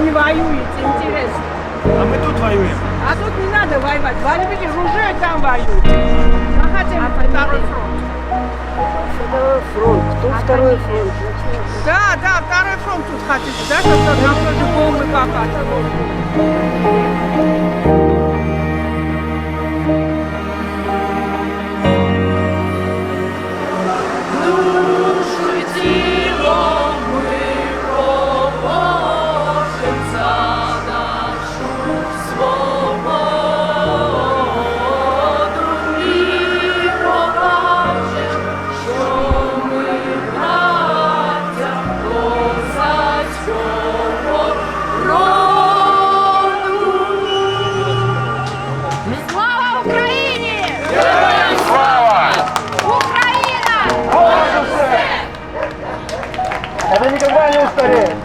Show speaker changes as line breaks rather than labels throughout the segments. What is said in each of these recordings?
не воюете, интересно.
А мы тут воюем.
А тут не надо воевать. Возьмите ружье и там воюйте. Мы хотим второй фронт.
Второй фронт. Тут второй фронт.
Да, второй фронт тут хотите. Да, чтобы на тоже бомбы попасть.
Это никогда не устареет.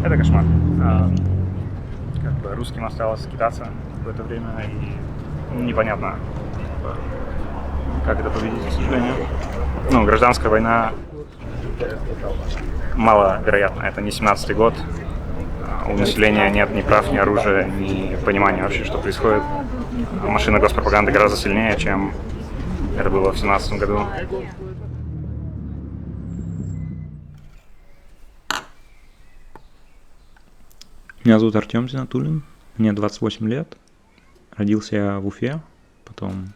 Это кошмар. Как бы русским осталось скитаться какое-то время, и непонятно, как это победить, к сожалению. Ну, гражданская война маловероятно. Это не 17-й год. У населения нет ни прав, ни оружия, ни понимания вообще, что происходит. Машина госпропаганды гораздо сильнее, чем это было в 17 году.
Меня зовут Артем Зинатуллин, мне 28 лет, родился я в Уфе, потом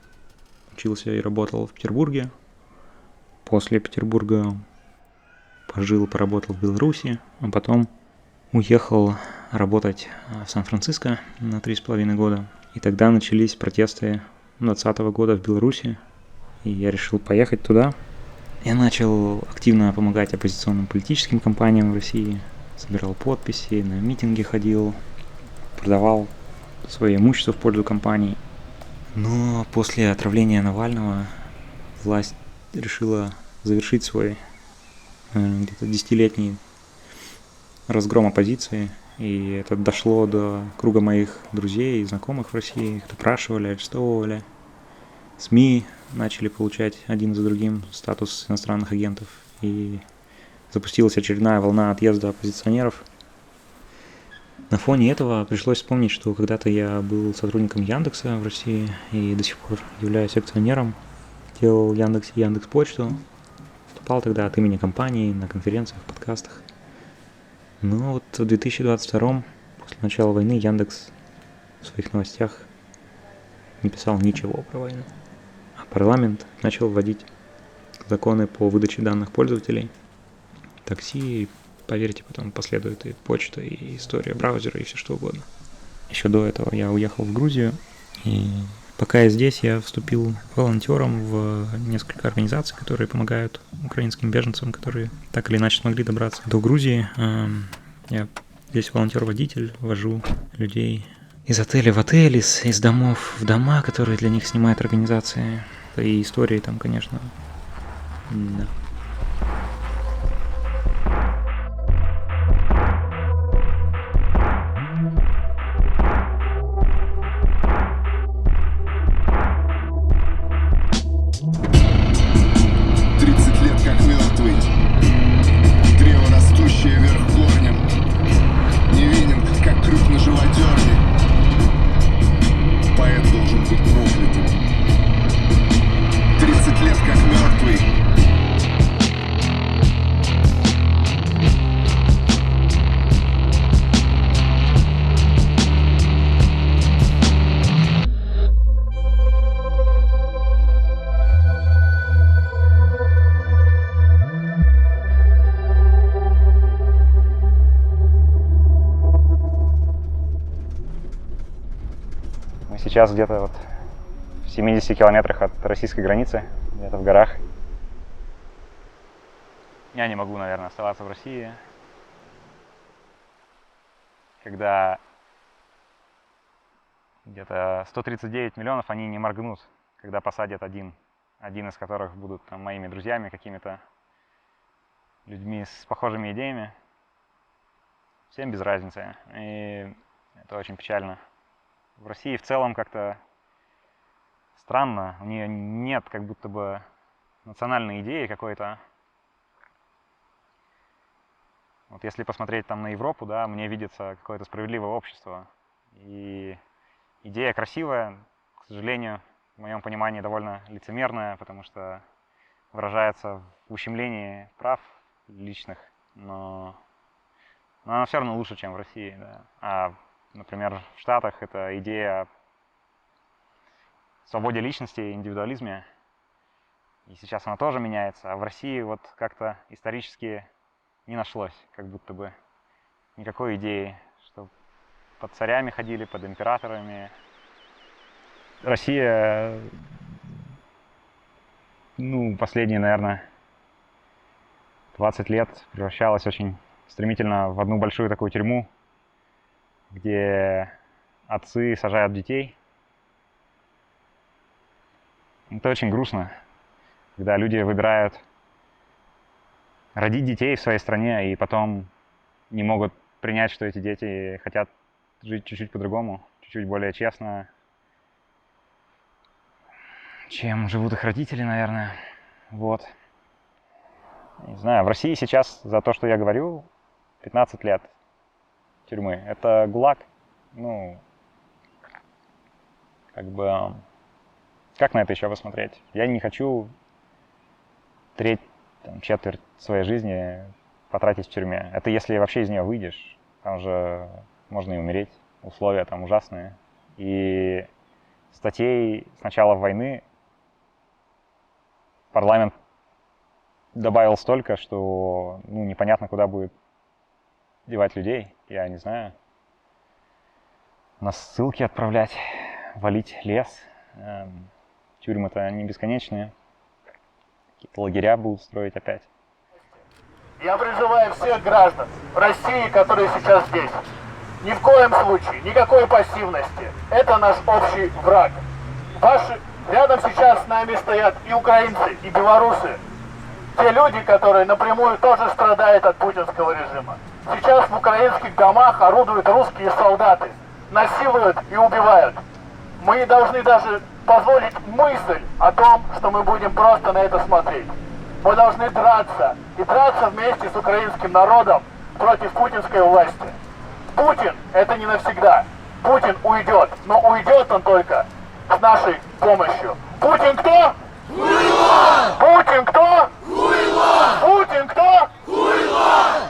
учился и работал в Петербурге. После Петербурга поработал в Беларуси, а потом уехал работать в Сан-Франциско на 3,5 года. И тогда начались протесты 2020 года в Беларуси, и я решил поехать туда. Я начал активно помогать оппозиционным политическим кампаниям в России, собирал подписи, на митинги ходил, продавал свое имущество в пользу компаний. Но после отравления Навального власть решила завершить свой где-то 10-летний разгром оппозиции. И это дошло до круга моих друзей и знакомых в России. Их допрашивали, арестовывали. СМИ начали получать один за другим статус иностранных агентов. И запустилась очередная волна отъезда оппозиционеров. На фоне этого пришлось вспомнить, что когда-то я был сотрудником Яндекса в России и до сих пор являюсь акционером. Делал Яндекс и Яндекс.Почту. Выступал тогда от имени компании на конференциях, подкастах. Но вот в 2022, после начала войны, Яндекс в своих новостях не писал ничего про войну. А парламент начал вводить законы по выдаче данных пользователей. Такси, поверьте, потом последует и почта, и история браузера, и все что угодно. Еще до этого я уехал в Грузию, и пока я здесь, я вступил волонтером в несколько организаций, которые помогают украинским беженцам, которые так или иначе смогли добраться до Грузии. Я здесь волонтер-водитель, вожу людей из отеля в отель, из домов в дома, которые для них снимают организации. И истории там, конечно, да.
Сейчас где-то вот в 70 километрах от российской границы, где-то в горах. Я не могу, наверное, оставаться в России, когда где-то 139 миллионов они не моргнут, когда посадят один из которых будут там моими друзьями, какими-то людьми с похожими идеями. Всем без разницы. И это очень печально. В России в целом как-то странно. У нее нет как будто бы национальной идеи какой-то. Вот если посмотреть там на Европу, да, мне видится какое-то справедливое общество. И идея красивая, к сожалению, в моем понимании довольно лицемерная, потому что выражается в ущемлении прав личных, но она все равно лучше, чем в России. Да. А, например, в Штатах это идея о свободе личности и индивидуализме. И сейчас она тоже меняется. А в России вот как-то исторически не нашлось, как будто бы никакой идеи, что под царями ходили, под императорами. Россия, последние, наверное, 20 лет превращалась очень стремительно в одну большую такую тюрьму, где отцы сажают детей. Это очень грустно, когда люди выбирают родить детей в своей стране и потом не могут принять, что эти дети хотят жить чуть-чуть по-другому, чуть-чуть более честно, чем живут их родители, наверное. Вот. Не знаю, в России сейчас за то, что я говорю, 15 лет тюрьмы. Это ГУЛАГ. Как на это еще посмотреть? Я не хочу четверть своей жизни потратить в тюрьме. Это если вообще из нее выйдешь. Там же можно и умереть. Условия там ужасные. И статей с начала войны парламент добавил столько, что непонятно, куда будет девать людей. Я не знаю. На ссылки отправлять, валить лес. Тюрьмы-то не бесконечные. Какие-то лагеря будут строить опять.
Я призываю всех граждан России, которые сейчас здесь, ни в коем случае, никакой пассивности. Это наш общий враг. Рядом сейчас с нами стоят и украинцы, и белорусы. Те люди, которые напрямую тоже страдают от путинского режима. Сейчас в украинских домах орудуют русские солдаты, насилуют и убивают. Мы не должны даже позволить мысль о том, что мы будем просто на это смотреть. Мы должны драться, и драться вместе с украинским народом против путинской власти. Путин – это не навсегда. Путин уйдет, но уйдет он только с нашей помощью. Путин кто? Хуйло! Путин кто? Хуйло! Путин кто? Хуйло!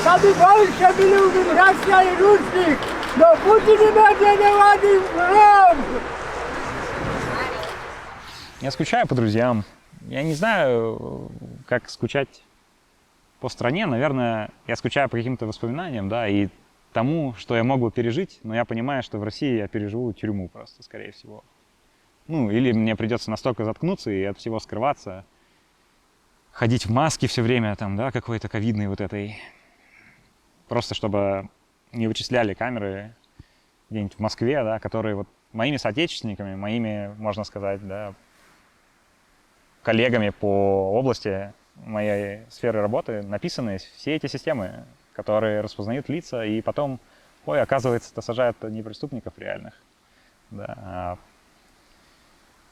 Забивающий любит Россия и русских, но Путин не враг.
Я скучаю по друзьям. Я не знаю, как скучать по стране. Наверное, я скучаю по каким-то воспоминаниям, да, и тому, что я мог бы пережить, но я понимаю, что в России я переживу тюрьму просто, скорее всего. Или мне придется настолько заткнуться и от всего скрываться, ходить в маске все время, какой-то ковидной вот этой, просто чтобы не вычисляли камеры где-нибудь в Москве, да, которые вот моими соотечественниками, моими, можно сказать, да, коллегами по области моей сферы работы написаны все эти системы, которые распознают лица, и потом, оказывается, это сажают не преступников реальных, да, а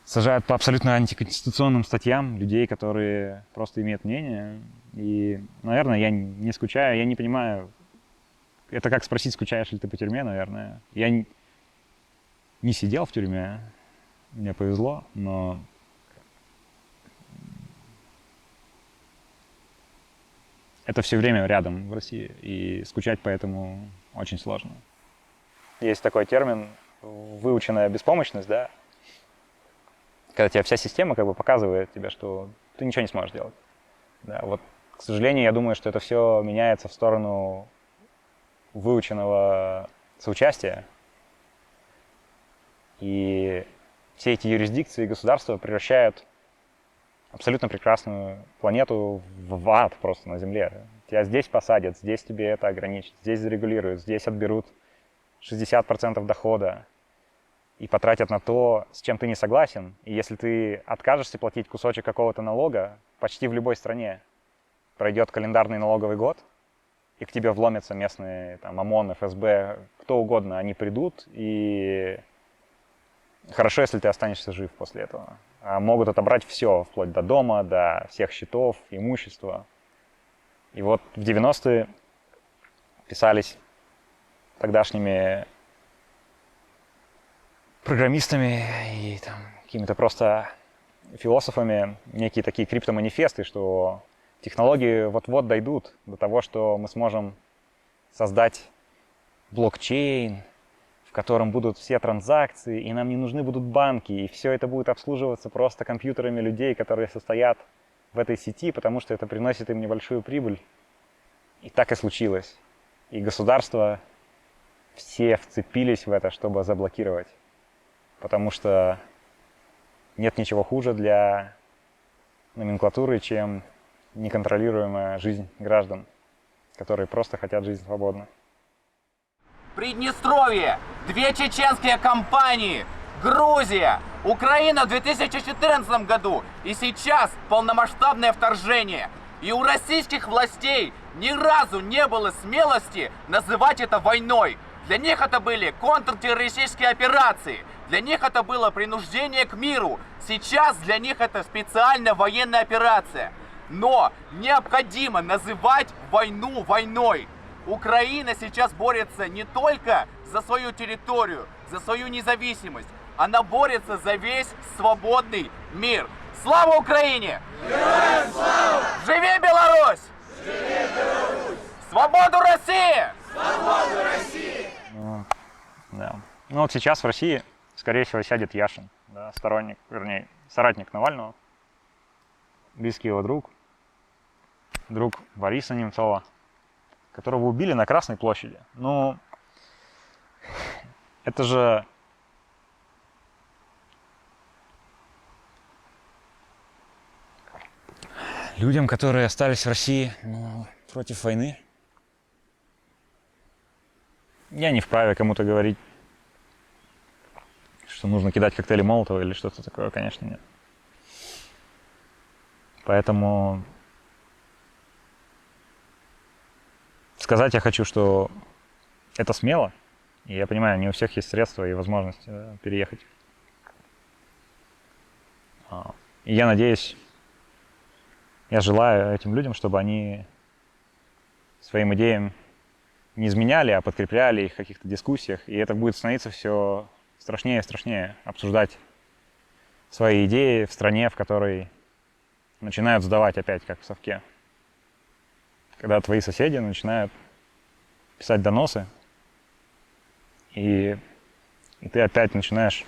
сажают по абсолютно антиконституционным статьям людей, которые просто имеют мнение. И, наверное, я не скучаю, я не понимаю, это как спросить, скучаешь ли ты по тюрьме, наверное. Я не сидел в тюрьме, мне повезло, но это все время рядом в России, и скучать по этому очень сложно. Есть такой термин выученная беспомощность, да, когда тебе вся система показывает тебе, что ты ничего не сможешь делать. Да, вот К сожалению, я думаю, что это все меняется в сторону выученного соучастия. И все эти юрисдикции и государства превращают абсолютно прекрасную планету в ад просто на Земле. Тебя здесь посадят, здесь тебе это ограничат, здесь зарегулируют, здесь отберут 60% дохода и потратят на то, с чем ты не согласен. И если ты откажешься платить кусочек какого-то налога, почти в любой стране пройдет календарный налоговый год, и к тебе вломятся местные там, ОМОН, ФСБ, кто угодно, они придут, и хорошо, если ты останешься жив после этого. А могут отобрать все, вплоть до дома, до всех счетов, имущества. И вот в 90-е писались тогдашними программистами и там, какими-то просто философами некие такие криптоманифесты, что технологии вот-вот дойдут до того, что мы сможем создать блокчейн, в котором будут все транзакции, и нам не нужны будут банки, и все это будет обслуживаться просто компьютерами людей, которые состоят в этой сети, потому что это приносит им небольшую прибыль. И так и случилось. И государства все вцепились в это, чтобы заблокировать. Потому что нет ничего хуже для номенклатуры, чем неконтролируемая жизнь граждан, которые просто хотят жить свободно.
Приднестровье, 2 чеченские компании, Грузия, Украина в 2014 году и сейчас полномасштабное вторжение. И у российских властей ни разу не было смелости называть это войной. Для них это были контртеррористические операции, для них это было принуждение к миру. Сейчас для них это специальная военная операция. Но необходимо называть войну войной. Украина сейчас борется не только за свою территорию, за свою независимость. Она борется за весь свободный мир. Слава Украине! Героям слава! Живи Беларусь! Живи Беларусь! Свободу России! Свободу России!
Да. Ну вот сейчас в России, скорее всего, сядет Яшин, да, сторонник, вернее, соратник Навального, близкий его друг Бориса Немцова, которого убили на Красной площади. Ну, это же людям, которые остались в России, ну, против войны. Я не вправе кому-то говорить, что нужно кидать коктейли Молотова или что-то такое, конечно, нет. Поэтому сказать я хочу, что это смело, и я понимаю, не у всех есть средства и возможность переехать. И я надеюсь, я желаю этим людям, чтобы они своим идеям не изменяли, а подкрепляли их в каких-то дискуссиях, и это будет становиться все страшнее и страшнее обсуждать свои идеи в стране, в которой начинают сдавать опять, как в совке. Когда твои соседи начинают писать доносы, и ты опять начинаешь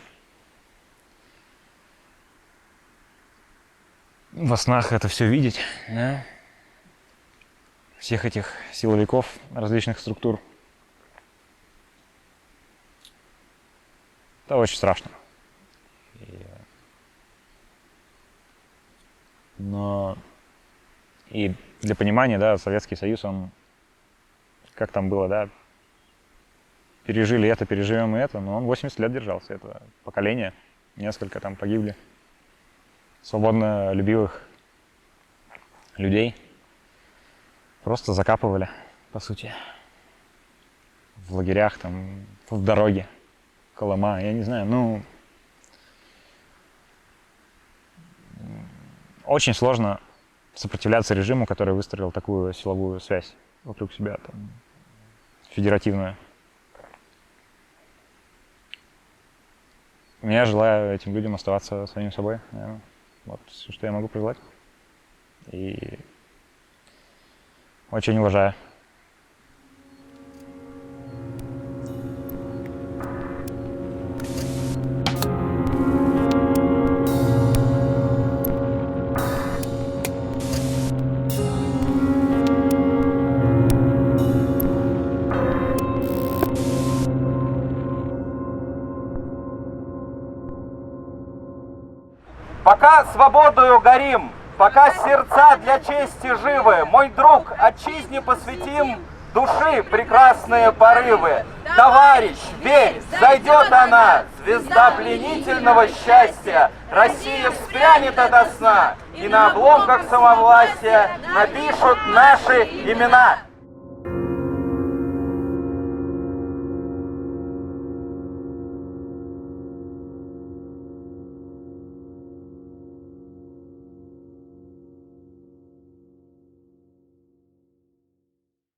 во снах это все видеть, да? Всех этих силовиков различных структур. Это очень страшно. Но и для понимания, да, Советский Союз, он, как там было, да, пережили это, переживем и это, но он 80 лет держался, это поколение, несколько там погибли свободно любивых людей. Просто закапывали, по сути, в лагерях, там, в дороге, Колыма, я не знаю, ну, очень сложно сопротивляться режиму, который выстроил такую силовую связь вокруг себя, там, федеративную. Я желаю этим людям оставаться самим собой, наверное. Вот все, что я могу пожелать. И очень уважаю.
Пока свободою горим, пока сердца для чести живы, мой друг, отчизне посвятим души прекрасные порывы. Товарищ, верь, зайдет она, звезда пленительного счастья. Россия вспрянет ото сна, и на обломках самовластия напишут наши имена.